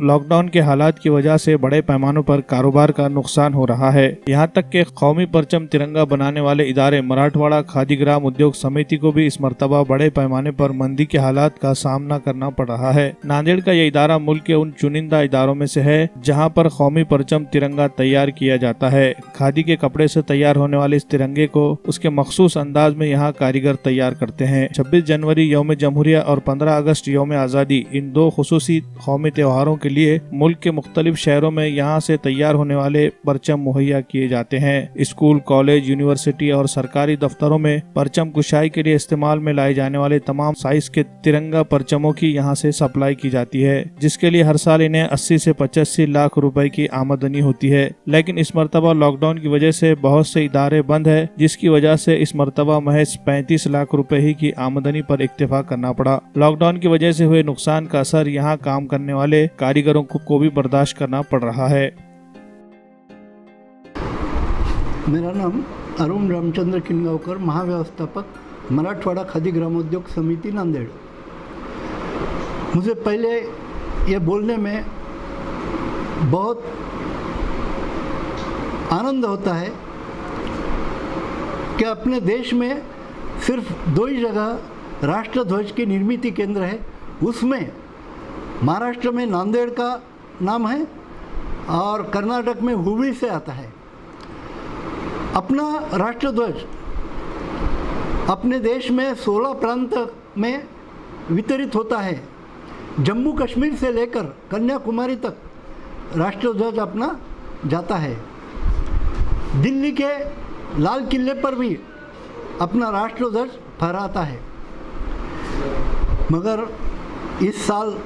Lockdown के हालात की वजह से बड़े पैमानों पर कारोबार का नुकसान हो रहा है। यहाँ तक कि कौमी परचम तिरंगा बनाने वाले इदारे मराठवाड़ा खादी ग्राम उद्योग समिति को भी इस मर्तबा बड़े पैमाने पर मंदी के हालात का सामना करना पड़ रहा है। नांदेड़ का यह इदारा मुल्क के उन चुनिंदा इदारों में से है जहाँ पर कौमी परचम तिरंगा तैयार किया जाता है। खादी के कपड़े से तैयार होने वाले इस तिरंगे को उसके मखसूस अंदाज में यहाँ कारीगर तैयार करते हैं। 26 जनवरी यौम जमहूरिया और 15 अगस्त यौम आज़ादी, इन दो खुसूसी कौमी त्योहारों के लिए मुल्क के मुख्तलिफ शहरों में यहाँ से तैयार होने वाले परचम मुहैया किए जाते हैं। स्कूल, कॉलेज, यूनिवर्सिटी और सरकारी दफ्तरों में परचम कुशाई के लिए इस्तेमाल में लाए जाने वाले तमाम साइज के तिरंगा परचमों की यहाँ से सप्लाई की जाती है, जिसके लिए हर साल इन्हें 80 से 85 लाख रुपए की आमदनी होती है। लेकिन इस मरतबा लॉकडाउन की वजह से बहुत से इदारे बंद है, जिसकी वजह से इस मरतबा महज 35 लाख रुपए ही की आमदनी पर इक्तिफा करना पड़ा। लॉकडाउन की वजह से हुए नुकसान का असर यहाँ काम करने वाले कारीगरों को भी बर्दाश्त करना पड़ रहा है। मेरा नाम अरुण रामचंद्र किनगांवकर, महाव्यवस्थापक, मराठवाड़ा खादी ग्रामोद्योग समिति, नांदेड़। मुझे पहले ये बोलने में बहुत आनंद होता है कि अपने देश में सिर्फ दो ही जगह राष्ट्रध्वज की निर्मित केंद्र है। उसमें महाराष्ट्र में नांदेड़ का नाम है और कर्नाटक में हुबली से आता है। अपना राष्ट्रध्वज अपने देश में 16 प्रांत में वितरित होता है। जम्मू कश्मीर से लेकर कन्याकुमारी तक राष्ट्रध्वज अपना जाता है। दिल्ली के लाल किले पर भी अपना राष्ट्रध्वज फहराता है। मगर इस साल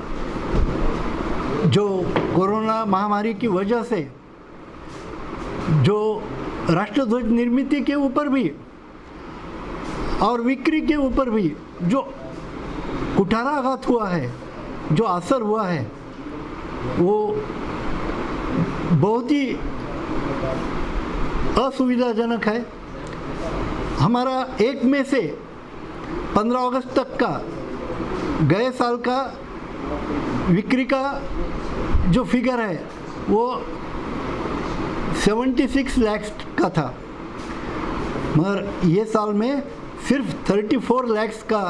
जो कोरोना महामारी की वजह से जो राष्ट्रध्वज निर्मित के ऊपर भी और बिक्री के ऊपर भी जो कुठाराघात हुआ है, जो असर हुआ है, वो बहुत ही असुविधाजनक है। हमारा 1 मई से 15 अगस्त तक का गए साल का बिक्री का जो फिगर है वो 76 लाख का था, मगर ये साल में सिर्फ 34 लाख का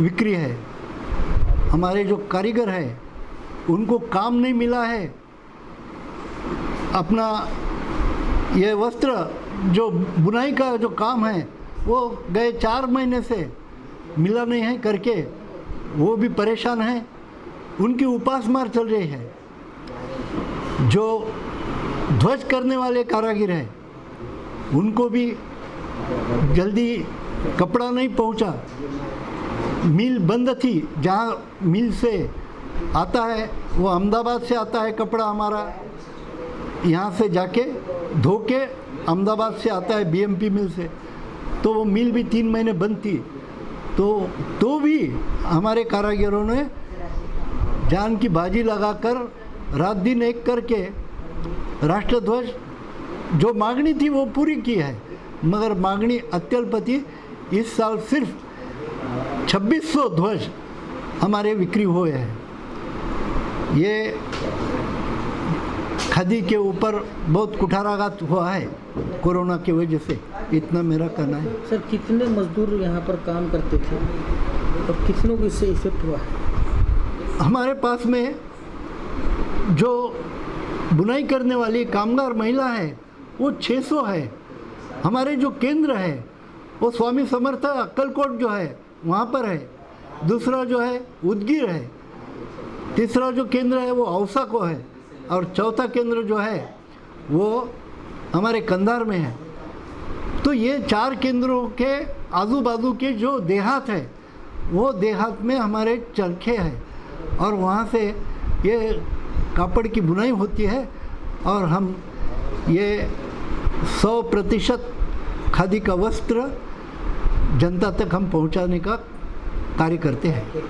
बिक्री है। हमारे जो कारीगर है उनको काम नहीं मिला है। अपना ये वस्त्र जो बुनाई का जो काम है वो गए 4 महीने से मिला नहीं है करके वो भी परेशान हैं। उनकी उपास मार चल रही है। जो ध्वज करने वाले कारीगर हैं उनको भी जल्दी कपड़ा नहीं पहुंचा। मिल बंद थी, जहाँ मिल से आता है वो अहमदाबाद से आता है कपड़ा, हमारा यहाँ से जाके धो के अहमदाबाद से आता है बीएमपी मिल से, तो वो मिल भी 3 महीने बंद थी। तो भी हमारे कारीगरों ने जान की बाजी लगाकर रात दिन एक करके राष्ट्रध्वज जो मांगनी थी वो पूरी की है। मगर मांगनी अत्यल्प थी। इस साल सिर्फ 2600 ध्वज हमारे बिक्री हुए हैं। ये खादी के ऊपर बहुत कुठाराघात हुआ है कोरोना की वजह से, इतना मेरा कहना है। सर, कितने मजदूर यहाँ पर काम करते थे और कितनों को इससे इफेक्ट हुआ है? हमारे पास में जो बुनाई करने वाली कामगार महिला है वो 600 है। हमारे जो केंद्र है वो स्वामी समर्थ अक्कलकोट जो है वहाँ पर है। दूसरा जो है उदगीर है। तीसरा जो केंद्र है वो औसा को है और चौथा केंद्र जो है वो हमारे कंधार में है। तो ये 4 केंद्रों के आजू बाजू के जो देहात है वो देहात में हमारे चरखे हैं और वहाँ से ये कापड़ की बुनाई होती है और हम ये 100% खादी का वस्त्र जनता तक हम पहुँचाने का कार्य करते हैं।